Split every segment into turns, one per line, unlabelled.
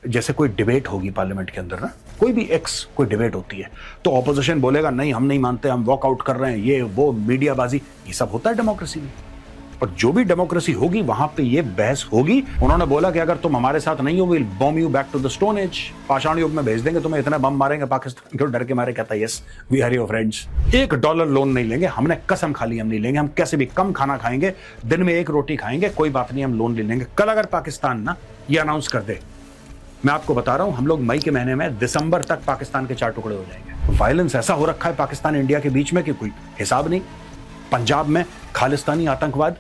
जैसे कोई डिबेट होगी पार्लियामेंट के अंदर ना, कोई भी कोई डिबेट होती है, तो ऑपोजिशन बोलेगा नहीं हम नहीं मानते, हम वॉकआउट कर रहे हैं, ये वो मीडियाबाजी, ये सब होता है डेमोक्रेसी में। और जो भी डेमोक्रेसी होगी वहां पे ये बहस होगी। उन्होंने बोला कि अगर तुम हमारे साथ नहीं हो, will bomb you back to the stone age, पाषाण युग में भेज देंगे तुम्हें, इतना बम मारेंगे पाकिस्तान के डर के मारे। कहता है yes we are your friends, $1 loan नहीं लेंगे, हमने कसम खा ली हम नहीं लेंगे, हम कैसे भी कम खाना खाएंगे, दिन में 1 रोटी खाएंगे, कोई बात नहीं हम लोन ले लेंगे। कल अगर पाकिस्तान ना ये अनाउंस कर दे, मैं आपको बता रहा हूं हम लोग मई के महीने में दिसंबर तक पाकिस्तान के 4 टुकड़े हो जाएंगे। वायलेंस ऐसा हो रखा है पाकिस्तान इंडिया के बीच में कि कोई हिसाब नहीं। पंजाब में खालिस्तानी आतंकवाद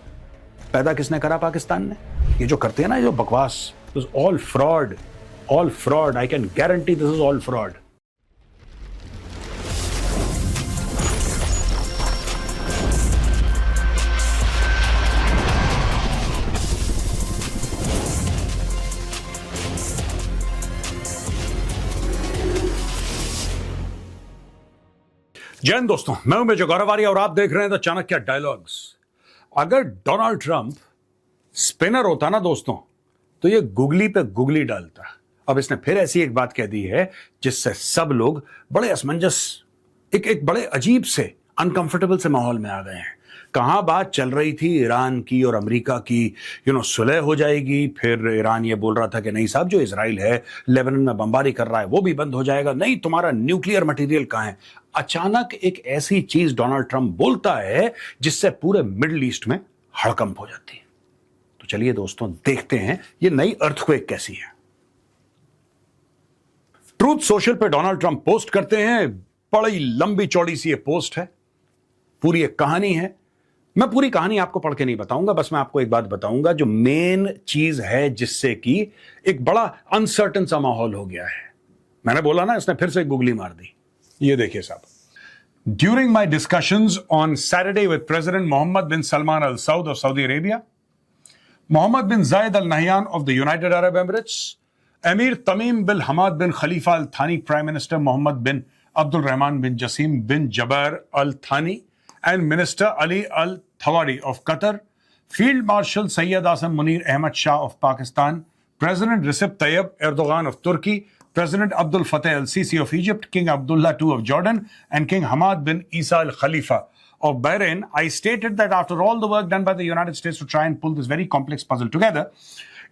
पैदा किसने करा? पाकिस्तान ने। ये जो करते हैं ना, ये जो बकवास, this all fraud, I can guarantee this is all fraud. जय हिंद दोस्तों, मैं हूं मेजर गौरव आर्य और आप देख रहे हैं द चाणक्य डायलॉग्स। अगर डोनाल्ड ट्रंप स्पिनर होता ना दोस्तों, तो ये गुगली पे गुगली डालता। अब इसने फिर ऐसी एक बात कह दी है जिससे सब लोग बड़े असमंजस, एक बड़े अजीब से अनकंफर्टेबल से माहौल में आ गए हैं। कहां बात चल रही थी ईरान की और अमेरिका की, सुलह हो जाएगी, फिर ईरान ये बोल रहा था कि नहीं साहब, जो इजराइल है लेबनान में बमबारी कर रहा है वो भी बंद हो जाएगा, नहीं तुम्हारा न्यूक्लियर मटेरियल कहां है। अचानक एक ऐसी चीज डोनाल्ड ट्रंप बोलता है जिससे पूरे मिडिल ईस्ट में हड़कंप हो जाती है। तो चलिए दोस्तों देखते हैं ये नई अर्थक्वेक कैसी है। ट्रूथ सोशल पे डोनाल्ड ट्रंप पोस्ट करते हैं, बड़ी लंबी चौड़ी सी ये पोस्ट है, पूरी एक कहानी है। मैं पूरी कहानी आपको पढ़ के नहीं बताऊंगा, बस मैं आपको एक बात बताऊंगा जो मेन चीज है जिससे कि एक बड़ा अनसर्टन सा माहौल हो गया है। मैंने बोला ना, इसने फिर से गुगली मार दी। ये देखिए साहब, during my discussions on Saturday with president Mohammed bin Salman Al Saud of Saudi Arabia, Mohammed bin Zayed Al Nahyan of the United Arab Emirates, Emir Tamim bin Hamad bin Khalifa Al Thani, prime minister Mohammed bin Abdul Rahman bin Jassim bin Jaber Al थानी, and Minister Ali Al Thawari of Qatar, Field Marshal Sayyid Asam Munir Ahmad Shah of Pakistan, President Recep Tayyip Erdogan of Turkey, President Abdul Fattah al-Sisi of Egypt, King Abdullah II of Jordan, and King Hamad bin Isa al Khalifa of Bahrain, I stated that after all the work done by the United States to try and pull this very complex puzzle together,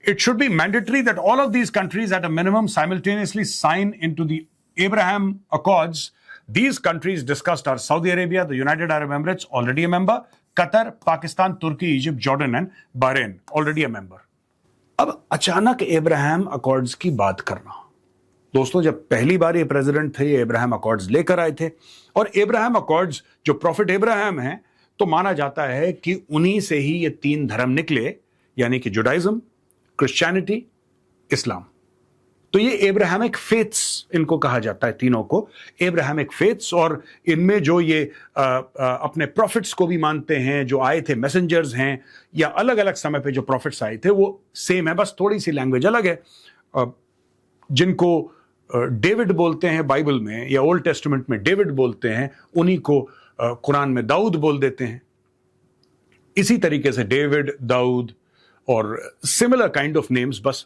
it should be mandatory that all of these countries at a minimum simultaneously sign into the Abraham Accords. These countries discussed are Saudi Arabia, the United Arab Emirates, already a member, Qatar, Pakistan, Turkey, Egypt, Jordan and Bahrain, already a member. अब अचानक Abraham accords की बात करना। दोस्तों, जब पहली बार ये president थे, ये एब्राहम अकॉर्ड्स लेकर आए थे, और एब्राहम अकॉर्ड्स जो प्रॉफिट एब्राहम हैं, तो माना जाता है कि उन्हीं से ही ये 3 धर्म निकले, यानी कि जुडाइज्म, क्रिश्चियनिटी, इस्लाम। तो ये एब्राहमिक फेथ्स इनको कहा जाता है, तीनों को एब्राहमिक फेथ्स। और इनमें जो ये अपने प्रॉफिट्स को भी मानते हैं, जो आए थे मैसेंजर्स हैं, या अलग अलग समय पे जो प्रॉफिट्स आए थे वो सेम है, बस थोड़ी सी लैंग्वेज अलग है। जिनको डेविड बोलते हैं बाइबल में, या ओल्ड टेस्टामेंट में डेविड बोलते हैं, उन्हीं को कुरान में दाऊद बोल देते हैं। इसी तरीके से डेविड, दाऊद और सिमिलर काइंड ऑफ नेम्स, बस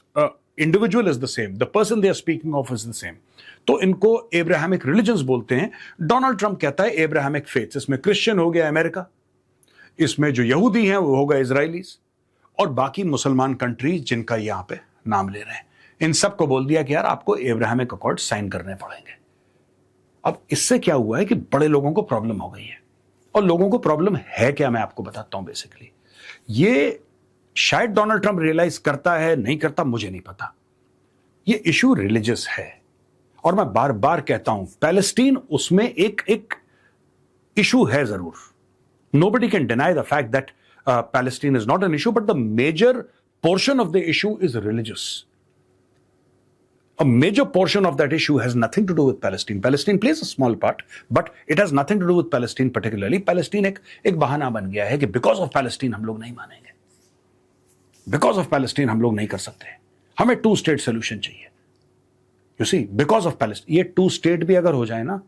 individual is the same, the person they are speaking of is the same. तो इनको एब्राहमिक रिलीजन्स बोलते हैं। डोनाल्ड ट्रंप कहता है एब्राहमिक फेथ्स। इसमें क्रिश्चियन हो गया अमेरिका, इसमें जो यहूदी हैं वो होगा इजराइलीज, और बाकी मुसलमान कंट्रीज जिनका यहां पे नाम ले रहे हैं, इन सबको बोल दिया कि यार आपको एब्राहमिक अकॉर्ड साइन करने पड़ेंगे। अब इससे क्या हुआ है कि बड़े लोगों को प्रॉब्लम हो गई है। और लोगों को प्रॉब्लम है क्या, मैं आपको बताता हूं। बेसिकली ये शायद डोनाल्ड ट्रंप रियलाइज करता है, नहीं करता, मुझे नहीं पता। ये इशू रिलीजियस है, और मैं बार बार कहता हूं पैलेस्टीन उसमें एक इशू है जरूर। Nobody can deny the fact that Palestine is not an issue, but the major portion of the issue is religious. A major portion of that issue has nothing to do with Palestine. Palestine plays a small part, but it has nothing to do with Palestine particularly. Palestine एक बहाना बन गया है कि because of Palestine हम लोग नहीं मानेंगे, बिकॉज ऑफ पैलेस्टीन हम लोग नहीं कर सकते, हमें 2 स्टेट सोल्यूशन चाहिए। You see, because of Palestine, ये 2 स्टेट भी अगर हो जाए ना,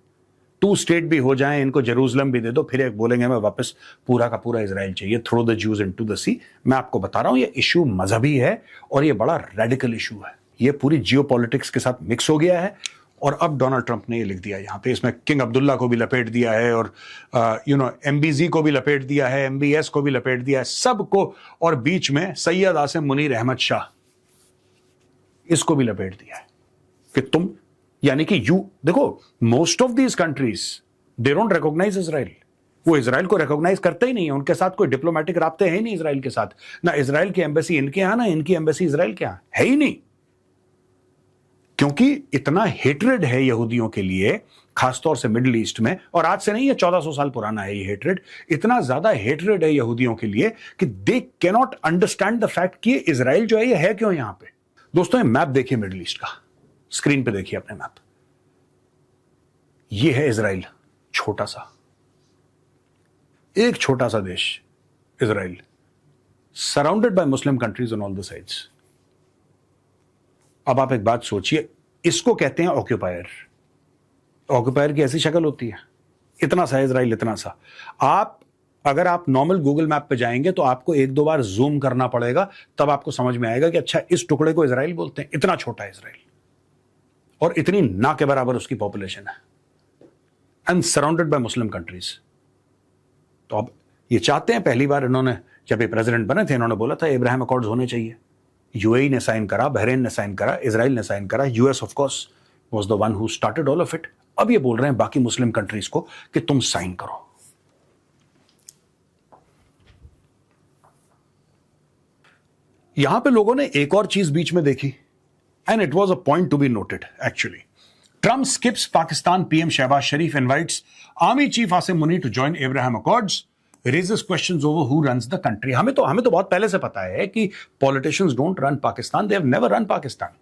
2 स्टेट भी हो जाए, इनको जेरूसलम भी दे दो, फिर एक बोलेंगे हमें वापस पूरा का पूरा इजराइल चाहिए, throw the Jews into the sea. मैं आपको बता रहा हूं ये इशू मजहबी है और ये बड़ा रेडिकल इशू है। ये पूरी जियोपॉलिटिक्स के साथ मिक्स हो गया है। और अब डोनाल्ड ट्रंप ने ये लिख दिया यहां पे, इसमें किंग अब्दुल्ला को भी लपेट दिया है और एमबीजी को भी लपेट दिया है, एमबीएस को भी लपेट दिया है, सबको, और बीच में सैयद आसिम मुनीर अहमद शाह, इसको भी लपेट दिया है कि तुम, यानी कि देखो, most of these countries they don't recognise Israel. वो इजराइल को रिकॉग्नाइज करते ही नहीं है, उनके साथ कोई डिप्लोमेटिक राब्ते हैं ही नहीं इजराइल के साथ, ना इजराइल की एम्बेसी इनके यहां, ना इनकी एम्बेसी इजराइल के यहां है ही नहीं, क्योंकि इतना हेट्रेड है यहूदियों के लिए, खासतौर से मिडिल ईस्ट में। और आज से नहीं है, 1400 साल पुराना है ये हेट्रेड। इतना ज्यादा हेट्रेड है यहूदियों के लिए कि they can not understand the fact कि इजराइल जो है ये है क्यों यहां पे। दोस्तों, ये मैप देखिए मिडिल ईस्ट का, स्क्रीन पे देखिए अपने मैप। ये है इजराइल, छोटा सा, एक छोटा सा देश Israel, surrounded by Muslim countries on all the sides. अब आप एक बात सोचिए, इसको कहते हैं ऑक्यूपायर। ऑक्यूपायर की ऐसी शक्ल होती है, इतना सा इजराइल, इतना सा। अगर आप नॉर्मल गूगल मैप पे जाएंगे तो आपको एक दो बार जूम करना पड़ेगा, तब आपको समझ में आएगा कि अच्छा, इस टुकड़े को इजराइल बोलते हैं। इतना छोटा है इजराइल, और इतनी ना के बराबर उसकी पॉपुलेशन है, and surrounded by Muslim countries. तो अब ये चाहते हैं, पहली बार इन्होंने, जब ये प्रेसिडेंट बने थे, इन्होंने बोला था इब्राहिम अकॉर्ड्स होने चाहिए। यूएई ने साइन करा, बहरीन ने साइन करा, इजराइल ने साइन करा, US of course was the one who started all of it. अब ये बोल रहे हैं बाकी मुस्लिम कंट्रीज को कि तुम साइन करो। यहां पे लोगों ने एक और चीज बीच में देखी, and it was a point to be noted actually. Trump skips Pakistan PM Shehbaz Sharif invites army chief Asim Munir to join Abraham accords, raises questions over who runs the country। हमें तो बहुत पहले से पता है कि politicians don't run Pakistan, they have never run Pakistan।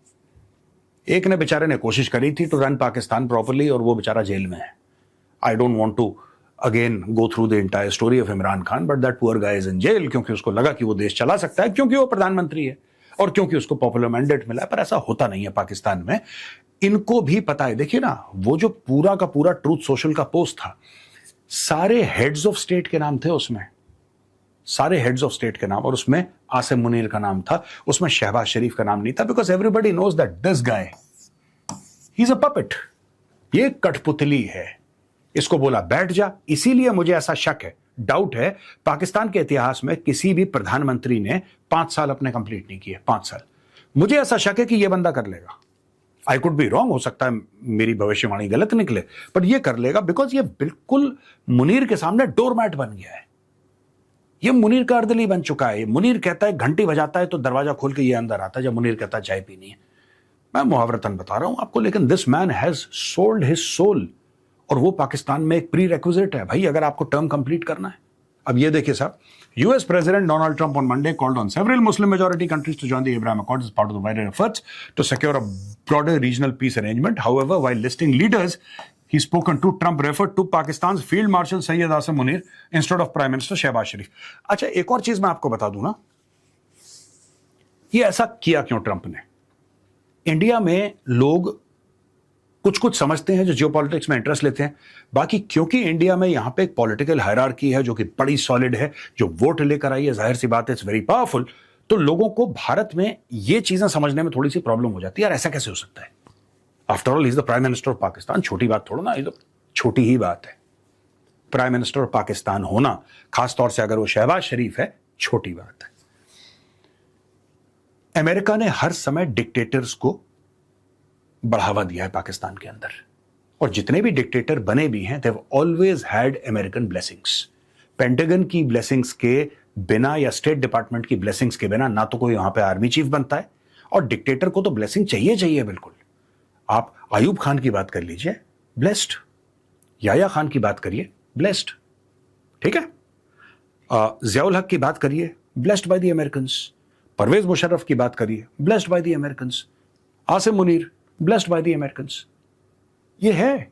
एक ने बेचारे ने कोशिश करी थी to run Pakistan properly, और वो बेचारा जेल में है। I don't want to again go through the entire story of Imran Khan, but that poor guy is in jail, क्योंकि उसको लगा कि वो देश चला सकता है, क्योंकि वो प्रधानमंत्री है और क्योंकि उसको पॉपुलर मैंडेट मिला है। पर ऐसा होता नहीं है पाकिस्तान में, इनको भी पता है। देखिए ना, वो जो पूरा का पूरा ट्रूथ सोशल का पोस्ट था, सारे हेड्स ऑफ स्टेट के नाम थे उसमें, सारे हेड्स ऑफ स्टेट के नाम, और उसमें आसिम मुनीर का नाम था, उसमें शहबाज शरीफ का नाम नहीं था, because everybody knows that this guy he is a puppet. ये कठपुतली है, इसको बोला बैठ जा। इसीलिए मुझे ऐसा शक है, डाउट है, पाकिस्तान के इतिहास में किसी भी प्रधानमंत्री ने 5 साल अपने कंप्लीट नहीं किए। 5 साल, मुझे ऐसा शक है कि यह बंदा कर लेगा। आई कुड बी रॉन्ग, हो सकता है मेरी भविष्यवाणी गलत निकले, पर यह कर लेगा, बिकॉज ये बिल्कुल मुनीर के सामने डोरमैट बन गया है। ये मुनीर का अर्दली बन चुका है। मुनीर कहता है, घंटी बजाता है तो दरवाजा खोल के ये अंदर आता है, जब मुनीर कहता है चाय पीनी है। मैं मुहावरतन बता रहा हूं आपको, लेकिन this man has sold his soul, और वो पाकिस्तान में एक प्री रिक्विजिट है भाई, अगर आपको टर्म कंप्लीट करना है। अब ये देखिए साहब, US President Donald Trump on Monday called on several Muslim majority countries to join the Abraham Accords as part of the wider efforts to secure a broader regional peace arrangement. However, while listing leaders he's spoken to, Trump referred to Pakistan's Field Marshal Syed Asim Munir instead of Prime Minister Shehbaz Sharif. अच्छा, एक और चीज मैं आपको बता दूं ना, ये ऐसा किया क्यों ट्रंप ने? इंडिया में लोग कुछ कुछ समझते हैं जो जियोपॉलिटिक्स में इंटरेस्ट लेते हैं, बाकी क्योंकि इंडिया में यहां पे एक पॉलिटिकल हायरार्की है जो कि बड़ी सॉलिड है, जो वोट लेकर आई है, जाहिर सी बात है, इट्स वेरी पावरफुल। तो लोगों को भारत में ये चीजें समझने में थोड़ी सी प्रॉब्लम हो जाती है, यार ऐसा कैसे हो सकता है? After all, is the prime minister of Pakistan. छोटी बात थोड़ा ना, ये तो छोटी ही बात है। प्राइम मिनिस्टर ऑफ पाकिस्तान होना, खासतौर से अगर वो शहबाज शरीफ है, छोटी बात है। अमेरिका ने हर समय डिक्टेटर्स को बढ़ावा दिया है पाकिस्तान के अंदर, और जितने भी डिक्टेटर बने भी हैं, they have always had American blessings. Pentagon की ब्लेसिंग्स के बिना या स्टेट डिपार्टमेंट की ब्लेसिंग्स के बिना ना तो कोई वहां पे आर्मी चीफ बनता है, और डिक्टेटर को तो ब्लेसिंग चाहिए बिल्कुल। आप आयूब खान की बात कर लीजिए, ब्लेस्ड। याया खान की बात करिए, ब्लेस्ड। ठीक है, ज़ियाउल हक की बात करिए, blessed by the American. Pervez Musharraf की बात करिए, blessed by the American. Asim Munir, blessed by the American. ये है।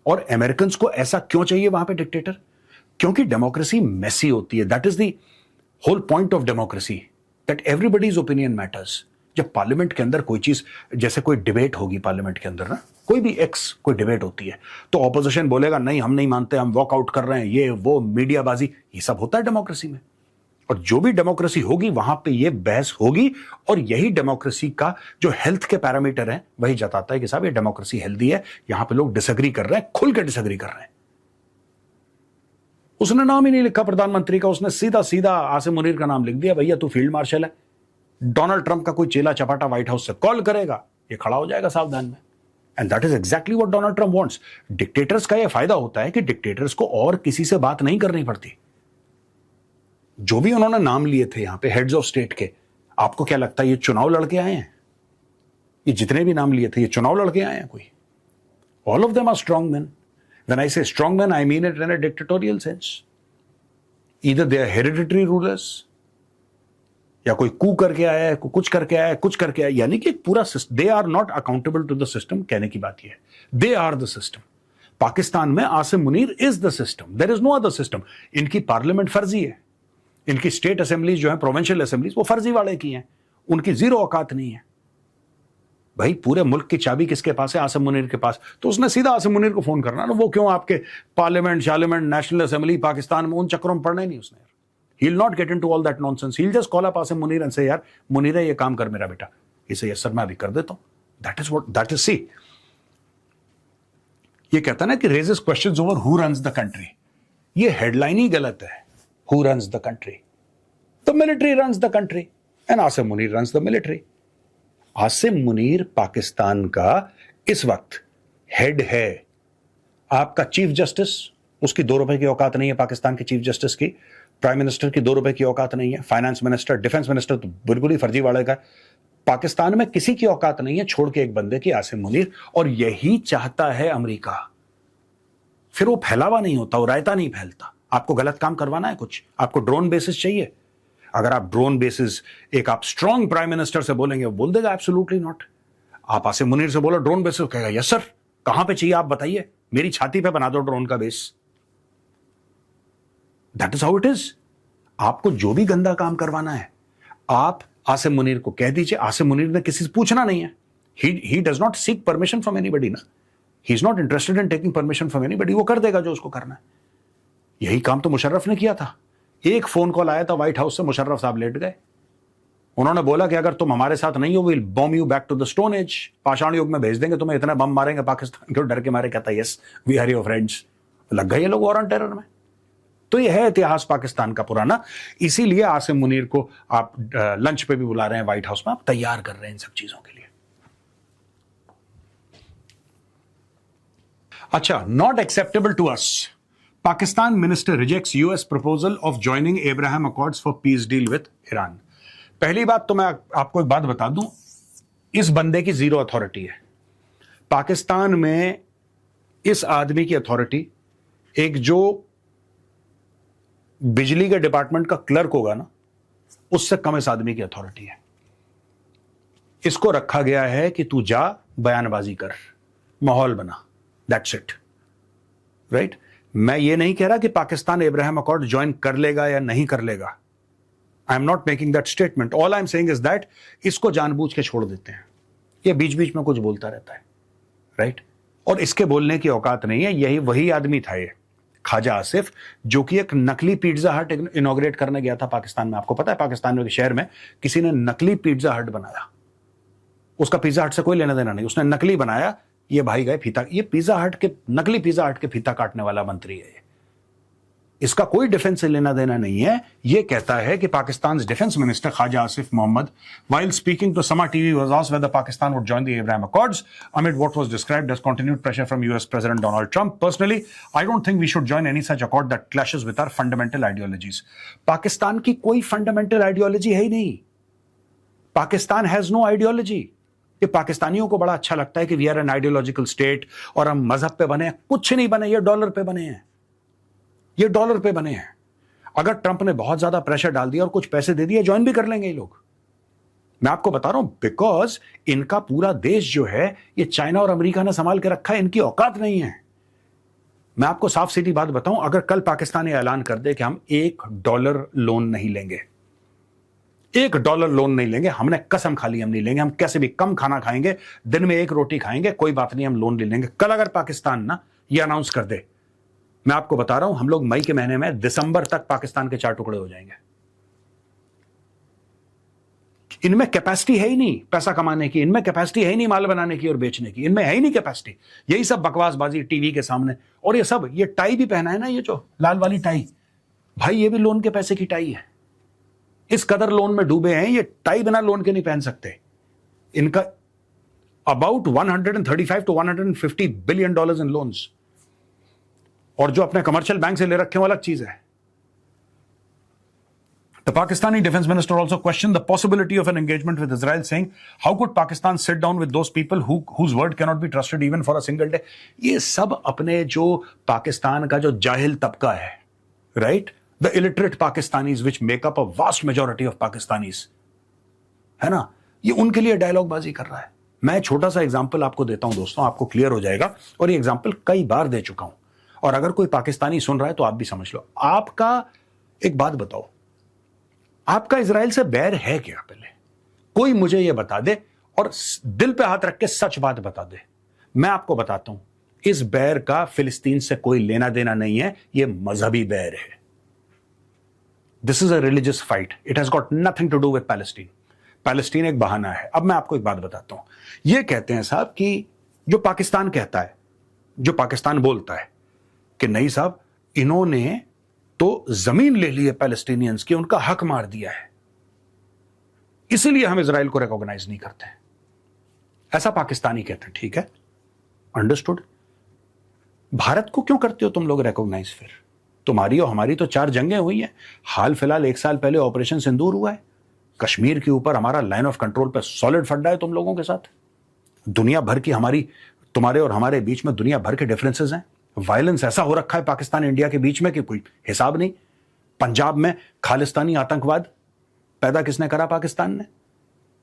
और अमेरिकन को ऐसा क्यों चाहिए वहां पे डिक्टेटर? क्योंकि डेमोक्रेसी मेसी होती है। That is the whole point of democracy, that everybody's opinion matters. जब पार्लियामेंट के अंदर कोई चीज, जैसे कोई डिबेट होगी पार्लियामेंट के अंदर ना, कोई भी कोई डिबेट होती है, तो ऑपोजिशन बोलेगा नहीं, हम नहीं मानते, हम वॉकआउट कर रहे हैं, ये वो मीडियाबाजी, ये सब होता है डेमोक्रेसी में। और जो भी डेमोक्रेसी होगी वहां पे ये बहस होगी, और यही डेमोक्रेसी का जो हेल्थ के पैरामीटर है वही जताता है कि साहब ये डेमोक्रेसी हेल्दी है, यहां पे लोग डिसएग्री कर रहे हैं, खुल के डिसएग्री कर रहे हैं। उसने नाम ही नहीं लिखा प्रधानमंत्री का, उसने सीधा सीधा आसिम मुनीर का नाम लिख दिया, भैया तू फील्ड मार्शल है। डोनाल्ड ट्रंप का कोई चेला चपाटा व्हाइट हाउस से कॉल करेगा, ये खड़ा हो जाएगा सावधान में। And that is exactly what Donald Trump wants. Dictators का यह फायदा होता है कि डिक्टेटर्स को और किसी से बात नहीं करनी पड़ती। जो भी उन्होंने नाम लिए थे यहां पे हेड्स ऑफ स्टेट के, आपको क्या लगता है ये चुनाव लड़के आए हैं? ये जितने भी नाम लिए थे ये चुनाव लड़के आए हैं कोई? All of them are strong man. When I say strong man I mean it in a dictatorial sense. Either they are hereditary rulers, या कोई कू करके आया है, कुछ करके आया है, कुछ करके आया, यानी कि पूरा system. They are not accountable to the system. कहने की बात यह है, they are the system. Pakistan में Asim Munir is the system, there is no other system. इनकी पार्लियामेंट फर्जी है, इनकी स्टेट असेंबलीज जो है, प्रोविंशियल असेंबलीज, वो फर्जी वाले की हैं, उनकी जीरो औकात नहीं है। भाई पूरे मुल्क की चाबी किसके पास है? आसिम मुनीर के पास। तो उसने सीधा आसिम मुनीर को फोन करना ना, वो क्यों आपके पार्लियामेंट शार्लियामेंट नेशनल असेंबली पाकिस्तान में उन चक्रों में पड़ना ही नहीं उसने। He'll not get into all that nonsense. He'll just call up Asim Munir and say, यार मुनीर है, ये काम कर मेरा बेटा। He say, yes sir, मैं अभी कर देता हूं। That is see। ये कहता ना कि raises questions over who runs the country। ये हेडलाइन ही गलत है। Who runs the country? The military runs the country and Asim Munir runs the military। Asim Munir Pakistan का इस वक्त हेड है। आपका चीफ जस्टिस, उसकी 2 रुपए की औकात नहीं है पाकिस्तान के चीफ जस्टिस की। प्राइम मिनिस्टर की 2 रुपए की औकात नहीं है। फाइनेंस मिनिस्टर, डिफेंस मिनिस्टर तो बिल्कुल ही फर्जी वाले का। पाकिस्तान में किसी की औकात नहीं है छोड़ के एक बंदे की, आसिम मुनीर। और यही चाहता है अमेरिका। फिर वो फैलावा नहीं होता, वो रायता नहीं फैलता। आपको गलत काम करवाना है कुछ, आपको ड्रोन बेसिस चाहिए, अगर आप ड्रोन बेसिस एक आप स्ट्रॉन्ग प्राइम मिनिस्टर से बोलेंगे, वो बोल देगा एब्सोल्युटली नॉट। आप आसिम मुनीर से बोलो ड्रोन बेसिस, कहेगा यस सर, कहां पे चाहिए आप बताइए, मेरी छाती पे बना दो ड्रोन का base. That is how it is. आपको जो भी गंदा काम करवाना है, आप आसिम मुनीर को कह दीजिए। आसिम मुनीर ने किसी से पूछना नहीं है। He does not seek permission from anybody ना। He is not interested in taking permission from anybody. वो कर देगा जो उसको करना है। यही काम तो मुशर्रफ ने किया था। एक फोन कॉल आया था व्हाइट हाउस से, मुशर्रफ साहब लेट गए। उन्होंने बोला कि अगर तुम हमारे साथ नहीं हो, will bomb you back to the stone age, पाषाण युग में भेज देंगे तुम्हें, इतना बम मारेंगे पाकिस्तान के डर के मारे। कहता yes we are your friends. लग गए ये लोग वॉर ऑन टेरर में। तो ये है इतिहास पाकिस्तान का पुराना। इसीलिए आसिम मुनीर को आप लंच पे भी बुला रहे हैं व्हाइट हाउस में, आप तैयार कर रहे हैं इन सब चीजों के लिए। अच्छा, not acceptable to us. Pakistan minister rejects US proposal of joining Abraham accords for peace deal with Iran. पहली बात तो मैं आपको एक बात बता दूं, इस बंदे की जीरो अथॉरिटी है पाकिस्तान में। इस आदमी की अथॉरिटी एक जो बिजली के डिपार्टमेंट का क्लर्क होगा ना, उससे कम इस आदमी की अथॉरिटी है। इसको रखा गया है कि तू जा बयानबाजी कर, माहौल बना, दैट्स इट, राइट। मैं ये नहीं कह रहा कि पाकिस्तान एब्राहम अकॉर्ड ज्वाइन कर लेगा या नहीं कर लेगा। I am not making that statement. All I am saying is that इसको जानबूझ के छोड़ देते हैं। ये बीच बीच में कुछ बोलता रहता है, राइट। और इसके बोलने की औकात नहीं है। यही वही आदमी था ये ख्वाजा आसिफ, जो कि एक नकली पिज्जा हट इनॉग्रेट करने गया था पाकिस्तान में। आपको पता है पाकिस्तान के शहर में किसी ने नकली पिज्जा हट बनाया। उसका पिज्जा हट से कोई लेना देना नहीं, उसने नकली बनाया। ये भाई गए फीता, ये पिज्जा हट के नकली पिज्जा हट के फीता काटने वाला मंत्री है। इसका कोई डिफेंस से लेना देना नहीं है। ये कहता है कि Pakistan defence minister Khawaja Asif Mohammad, while speaking to Sama TV, was asked whether Pakistan would join the Abraham Accords amid what was described as continued pressure from US President Donald Trump. Personally, I don't think we should join any such accord that clashes with our fundamental ideologies. Pakistan की कोई fundamental ideology है ही नहीं। Pakistan has no ideology. ये पाकिस्तानियों को बड़ा अच्छा लगता है कि we are an ideological state और हम मजहब पे बने हैं। कुछ नहीं बने, ये डॉलर पे बने हैं। ये डॉलर पे बने हैं। अगर ट्रंप ने बहुत ज्यादा प्रेशर डाल दिया और कुछ पैसे दे दिए, ज्वाइन भी कर लेंगे ये लोग। मैं आपको बता रहा हूं, बिकॉज इनका पूरा देश जो है ये चाइना और अमेरिका ने संभाल के रखा है। इनकी औकात नहीं है। मैं आपको साफ सीधी बात बताऊं, अगर कल पाकिस्तान ये ऐलान कर दे कि हम $1 लोन नहीं लेंगे, $1 लोन नहीं लेंगे, हमने कसम खा ली हम नहीं लेंगे, हम कैसे भी कम खाना खाएंगे, दिन में 1 रोटी खाएंगे, कोई बात नहीं, हम लोन ले लेंगे। कल अगर पाकिस्तान ना ये अनाउंस कर दे, मैं आपको बता रहा हूं, हम लोग मई के महीने में दिसंबर तक पाकिस्तान के 4 टुकड़े हो जाएंगे। इनमें कैपेसिटी है ही नहीं पैसा कमाने की, इनमें कैपेसिटी है ही नहीं माल बनाने की और बेचने की, इनमें है ही नहीं कैपेसिटी। यही सब बकवासबाजी टीवी के सामने। और ये सब, ये टाई भी पहना है ना, ये जो लाल वाली टाई, भाई ये भी लोन के पैसे की टाई है। इस कदर लोन में डूबे हैं, ये टाई बिना लोन के नहीं पहन सकते। इनका about 135 to 150 billion dollars in loans, और जो अपने कमर्शियल बैंक से ले रखे हैं वो अलग चीज है। The Pakistani defense minister also questioned the possibility of an engagement with Israel, saying, "How could Pakistan sit down with those people whose word cannot be trusted even for a single day?" ये सब अपने जो पाकिस्तान का जो जाहिल तबका है, right? The illiterate Pakistanis, which make up a vast majority of Pakistanis, है ना? ये उनके लिए डायलॉग बाजी कर रहा है। मैं छोटा सा एग्जाम्पल आपको देता हूं दोस्तों, आपको क्लियर हो जाएगा, और ये एग्जाम्पल कई बार दे चुका हूं, और अगर कोई पाकिस्तानी सुन रहा है तो आप भी समझ लो। आपका एक बात बताओ, आपका इजराइल से बैर है क्या? पहले कोई मुझे यह बता दे, और दिल पे हाथ रख के सच बात बता दे। मैं आपको बताता हूं, इस बैर का फिलिस्तीन से कोई लेना देना नहीं है, यह मजहबी बैर है। This is a religious fight, it has got nothing to do with Palestine. Palestine एक बहाना है। अब मैं आपको एक बात बताता हूं, यह कहते हैं साहब कि जो पाकिस्तान कहता है, जो पाकिस्तान बोलता है कि नहीं साहब इन्होंने तो जमीन ले ली है पैलेस्टीनियंस की, उनका हक मार दिया है, इसीलिए हम इजराइल को रिकॉग्नाइज नहीं करते। ऐसा पाकिस्तानी कहते हैं, ठीक है, अंडरस्टूड। भारत को क्यों करते हो तुम लोग रिकॉग्नाइज? फिर तुम्हारी और हमारी तो 4 जंगें हुई हैं। हाल फिलहाल 1 साल पहले ऑपरेशन सिंदूर हुआ है। कश्मीर के ऊपर हमारा लाइन ऑफ कंट्रोल पे सॉलिड फड्डा है तुम लोगों के साथ। दुनिया भर की हमारी, तुम्हारे और हमारे बीच में दुनिया भर के डिफरेंसेस हैं। वायलेंस ऐसा हो रखा है पाकिस्तान इंडिया के बीच में कि कोई हिसाब नहीं। पंजाब में खालिस्तानी आतंकवाद पैदा किसने करा? पाकिस्तान ने।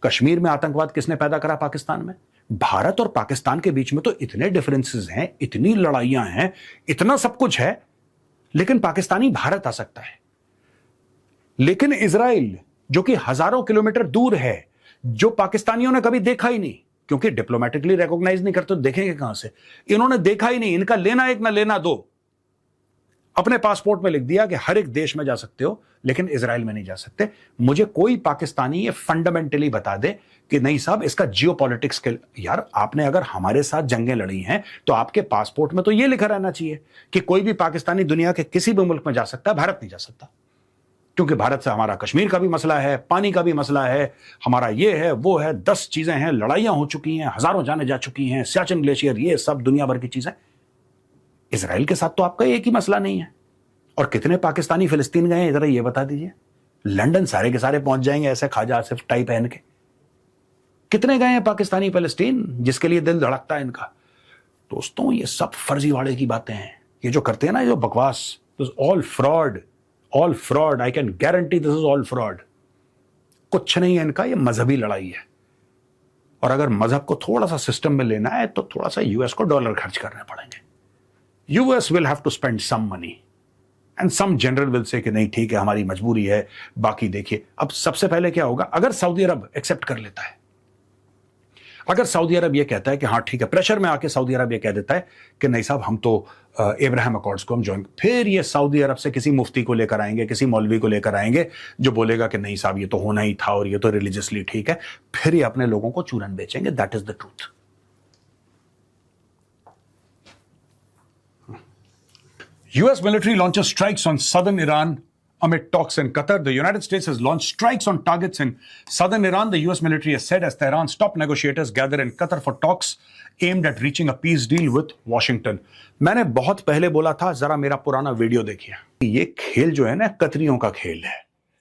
कश्मीर में आतंकवाद किसने पैदा करा? पाकिस्तान में। भारत और पाकिस्तान के बीच में तो इतने डिफरेंसेस हैं, इतनी लड़ाइयां हैं, इतना सब कुछ है, लेकिन पाकिस्तानी भारत आ सकता है। लेकिन इजराइल जो कि हजारों किलोमीटर दूर है, जो पाकिस्तानियों ने कभी देखा ही नहीं, क्योंकि डिप्लोमेटिकली रिकॉग्नाइज नहीं करते तो देखेंगे कहां से? इन्होंने देखा ही नहीं, इनका लेना एक ना लेना दो। अपने पासपोर्ट में लिख दिया कि हर एक देश में जा सकते हो, लेकिन इजराइल में नहीं जा सकते। मुझे कोई पाकिस्तानी ये फंडामेंटली बता दे कि नहीं साहब इसका जियोपॉलिटिक्स के, यार आपने अगर हमारे साथ जंगें लड़ी हैं तो आपके पासपोर्ट में तो ये लिखा रहना चाहिए कि कोई भी पाकिस्तानी दुनिया के किसी भी मुल्क में जा सकता है, भारत नहीं जा सकता। क्योंकि भारत से हमारा कश्मीर का भी मसला है, पानी का भी मसला है, हमारा ये है वो है, 10 चीजें हैं, लड़ाइयां हो चुकी हैं, हजारों जाने जा चुकी हैं, सियाचिन ग्लेशियर, ये सब दुनिया भर की चीजें। इजराइल के साथ तो आपका एक ही मसला नहीं है। और कितने पाकिस्तानी फिलिस्तीन गए हैं, जरा ये बता दीजिए। लंदन सारे के सारे पहुंच जाएंगे ऐसे खाजा आसिफ टाई पहन के। कितने गए हैं पाकिस्तानी फिलिस्तीन जिसके लिए दिल धड़कता है इनका? दोस्तों ये सब फर्जीवाड़े की बातें हैं। ये जो करते हैं ना, ये जो बकवास, all fraud, all fraud. I can guarantee this is all fraud. कुछ नहीं है इनका, ये मजहबी लड़ाई है। और अगर मजहब को थोड़ा सा सिस्टम में लेना है तो थोड़ा सा यूएस को डॉलर खर्च करने पड़ेंगे। US will have to spend some money and some general will say कि नहीं ठीक है हमारी मजबूरी है, बाकी देखिए। अब सबसे पहले क्या होगा, अगर सऊदी अरब एक्सेप्ट कर लेता है, अगर सऊदी अरब ये कहता है कि हाँ ठीक है, प्रेशर में आके सऊदी अरब ये कह देता है कि नहीं साहब हम तो अब्राहम अकॉर्ड्स को हम ज्वाइन, फिर ये सऊदी अरब से किसी मुफ्ती को लेकर आएंगे, किसी मौलवी को लेकर आएंगे जो बोलेगा कि नहीं साहब ये तो होना ही था और ये तो रिलीजियसली ठीक है, फिर ये अपने लोगों को चूरन बेचेंगे। That is the truth. US military launches strikes on southern Iran amid talks in Qatar. The United States has launched strikes on targets in southern Iran, the US military has said, as Tehran's top negotiators gather in Qatar for talks aimed at reaching a peace deal with Washington. मैंने बहुत पहले बोला था, जरा मेरा पुराना video देखिए। ये खेल जो है ना, कतरियों का खेल है,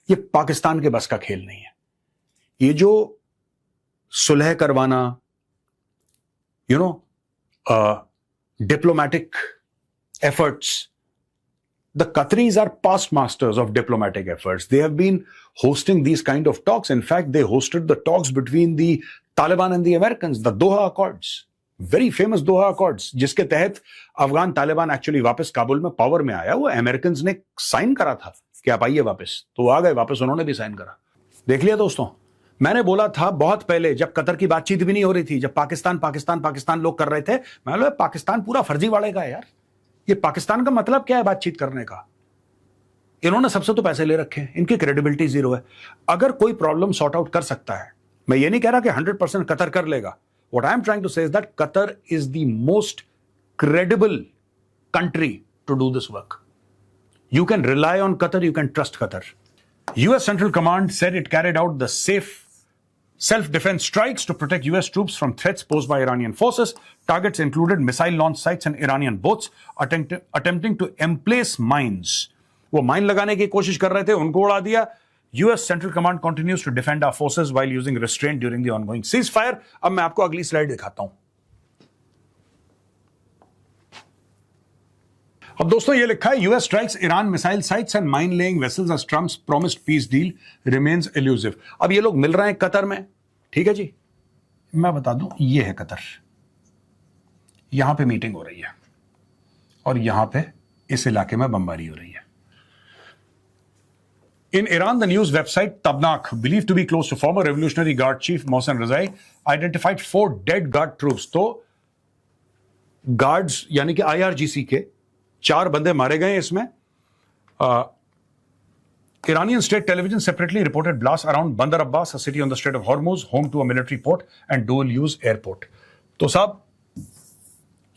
ये पाकिस्तान के बस का खेल नहीं है। ये जो सुलह करवाना, diplomatic efforts, the Qataris are past masters of diplomatic efforts. They have been hosting these kind of talks. In fact, they hosted the talks between the Taliban and the Americans, the Doha Accords, very famous Doha Accords, जिसके तहत Afghan Taliban actually वापस काबुल में power में आया। वो American ने sign करा था कि आप आइए वापस, तो आ गए वापस, उन्होंने भी साइन करा। देख लिया दोस्तों, मैंने बोला था बहुत पहले, जब कतर की बातचीत भी नहीं हो रही थी, जब पाकिस्तान लोग कर रहे थे, मैं बोला पाकिस्तान पूरा फर्जीवाड़े का है यार। ये पाकिस्तान का मतलब क्या है बातचीत करने का? इन्होंने सबसे तो पैसे ले रखे हैं, इनकी क्रेडिबिलिटी जीरो है। अगर कोई प्रॉब्लम सॉर्ट आउट कर सकता है, मैं ये नहीं कह रहा कि 100% कतर कर लेगा। What I am trying to say is that Qatar is the most credible country to do this work. You can rely on Qatar, you can trust Qatar. US Central Command said it carried out the self-defense strikes to protect US troops from threats posed by Iranian forces. Targets included missile launch sites and Iranian boats attempting to emplace mines. वो mine लगाने की कोशिश कर रहे थे, उनको उड़ा दिया। US Central Command continues to defend our forces while using restraint during the ongoing ceasefire. अब मैं आपको अगली स्लाइड दिखाता हूं। अब दोस्तों ये लिखा है, US strikes Iran missile sites and mine laying vessels as Trump's promised peace deal remains elusive. अब ये लोग मिल रहे हैं कतर में, ठीक है जी। मैं बता दूं, ये है कतर, यहां पे मीटिंग हो रही है और यहां पे इस इलाके में बमबारी हो रही है। In Iran, the news website Tabnak, believed to be close to former Revolutionary Guard chief Mohsen Rezai, identified 4 dead guard troops. तो गार्ड्स यानी कि IRGC के 4 बंदे मारे गए इसमें। Iranian state television separately reported blasts around Bandar Abbas, a city on the Strait of Hormuz, home to a military port and dual-use airport. तो साहब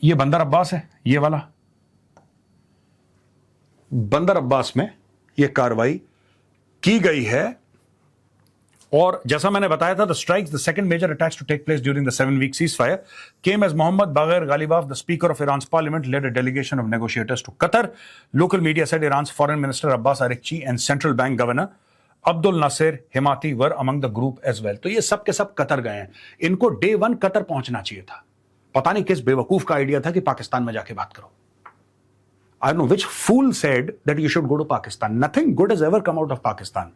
ये बंदर अब्बास है, ये वाला बंदर अब्बास में ये कार्रवाई की गई है। और जैसा मैंने बताया था, the strikes, the second major attacks to take place during the 7-week ceasefire, came as Mohammad Bagher Ghalibaf, the Speaker of Iran's parliament, led a delegation of negotiators to Qatar. Local media said Iran's Foreign Minister Abbas Araghchi and Central Bank Governor Abdul Nasser Hemati were among the group as well. तो ये सब के सब Qatar गए हैं। इनको Day 1 Qatar पहुंचना चाहिए था। पता नहीं किस बेवकूफ का आइडिया था कि पाकिस्तान में जाके बात करो। I don't know which fool said that you should go to Pakistan. Nothing good has ever come out of Pakistan.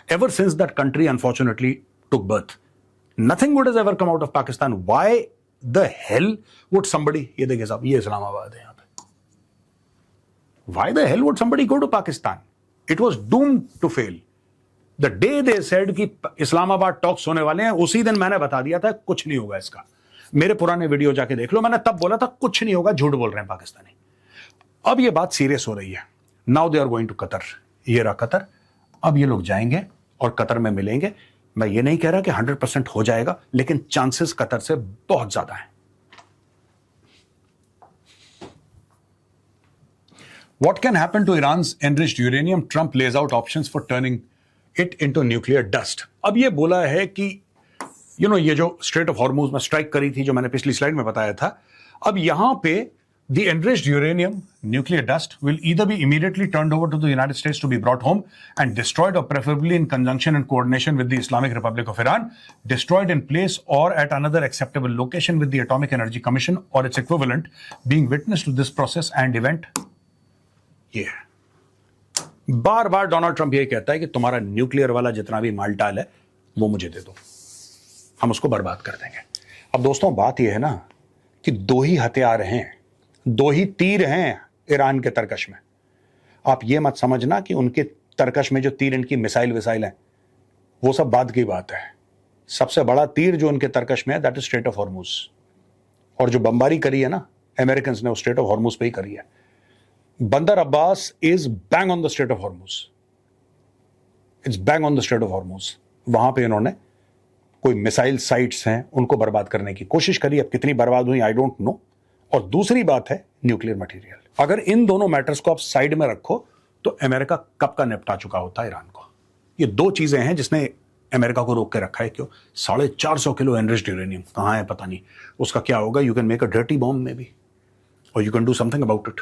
Ever since that country unfortunately took birth, nothing good has ever come out of Pakistan. Why the hell would somebody, ये देखिए साहब, ये इस्लामाबाद है यहाँ पे। Why the hell would somebody go to Pakistan? It was doomed to fail. The day they said कि Islamabad talks होने वाले हैं, उसी दिन मैंने बता दिया था कुछ नहीं होगा इसका। मेरे पुराने वीडियो जाके देख लो, मैंने तब बोला था कुछ नहीं होगा, झूठ बोल रहे हैं पाकिस्तानी। अब ये बात सीरियस हो रही है। Now they are going to Qatar. ये रहा कतर। अब ये लोग जाएंगे और कतर में मिलेंगे। मैं ये नहीं कह रहा कि 100% हो जाएगा, लेकिन चांसेस कतर से बहुत ज्यादा हैं। What can happen to Iran's enriched uranium? Trump lays out options for turning it into nuclear dust. अब ये बोला है कि ये जो स्ट्रेट ऑफ हॉर्मुज में स्ट्राइक करी थी, जो मैंने पिछली स्लाइड में बताया था, अब यहां पे the enriched uranium, nuclear dust, will either be immediately turned over to the United States to be brought home and destroyed, or preferably in conjunction and coordination with the Islamic Republic of Iran, destroyed in place or at another acceptable location with the Atomic Energy Commission or its equivalent being witness to this process and event. Bar bar Donald Trump यही कहता है कि तुम्हारा nuclear वाला जितना भी मालटाल है वो मुझे दे दो, हम उसको बर्बाद कर देंगे। अब दोस्तों बात यह है ना कि 2 ही हथियार हैं, 2 ही तीर हैं ईरान के तरकश में। आप ये मत समझना कि उनके तरकश में जो तीर, इनकी मिसाइल विसाइल है, वो सब बाद की बात है। सबसे बड़ा तीर जो उनके तरकश में है, that is straight of Hormuz. और जो बमबारी करी है ना अमेरिकन ने, वो स्ट्रेट ऑफ हॉर्मुज पे ही करी है। बंदर Abbas is bang on the straight of Hormuz, it's bang on the straight of Hormuz. वहां पे इन्होंने कोई मिसाइल साइट्स हैं, उनको बर्बाद करने की कोशिश करी। अब कितनी बर्बाद हुई आई डोंट नो। और दूसरी बात है न्यूक्लियर मटेरियल। अगर इन दोनों मैटर्स को आप साइड में रखो तो अमेरिका कब का निपटा चुका होता ईरान को। ये 2 चीजें हैं जिसने अमेरिका को रोक के रखा है। क्यों? 450 किलो एनरिच्ड यूरेनियम कहां है पता नहीं, उसका क्या होगा। You can make a dirty bomb में भी, और you can do something about it.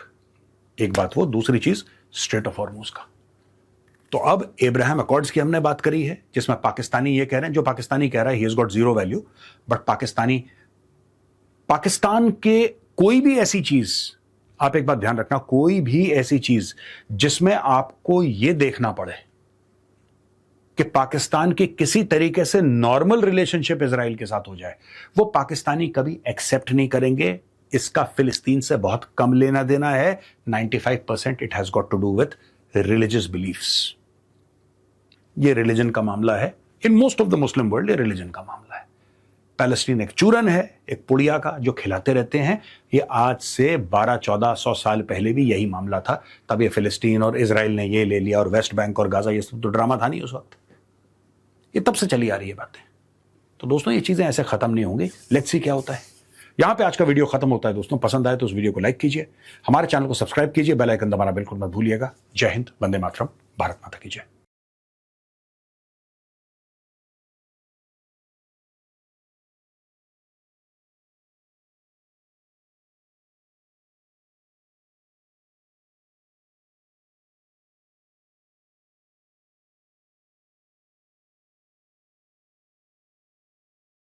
एक बात वो, दूसरी चीज स्ट्रेट ऑफ हॉर्मुज का। तो अब एब्राहम अकॉर्ड्स की हमने बात करी है, जिसमें पाकिस्तानी ये कह रहे हैं, जो पाकिस्तानी कह रहा है he has got 0 value, but Pakistan के कोई भी ऐसी चीज, आप एक बात ध्यान रखना, कोई भी ऐसी चीज जिसमें आपको यह देखना पड़े कि पाकिस्तान की किसी तरीके से नॉर्मल रिलेशनशिप इजराइल के साथ हो जाए, वो पाकिस्तानी कभी एक्सेप्ट नहीं करेंगे। इसका फिलिस्तीन से बहुत कम लेना देना है। 95% it has got to do with religious beliefs. ये रिलीजन का मामला है। In most of the Muslim world ये रिलीजन का मामला है। पैलेस्टीन एक चूरन है, एक पुड़िया का जो खिलाते रहते हैं। ये आज से 12-1400 साल पहले भी यही मामला था। तब ये फिलिस्तीन और इजराइल ने ये ले लिया और वेस्ट बैंक और गाजा, ये सब तो ड्रामा था नहीं उस वक्त। ये तब से चली आ रही है बातें। तो दोस्तों ये चीजें ऐसे खत्म नहीं होंगी। लेट्स सी क्या होता है। यहां पे आज का वीडियो खत्म होता है दोस्तों। पसंद आए तो उस वीडियो को लाइक कीजिए, हमारे चैनल को सब्सक्राइब कीजिए, बेल आइकन दबाना बिल्कुल मत भूलिएगा। जय हिंद, वंदे मातरम, भारत माता की जय।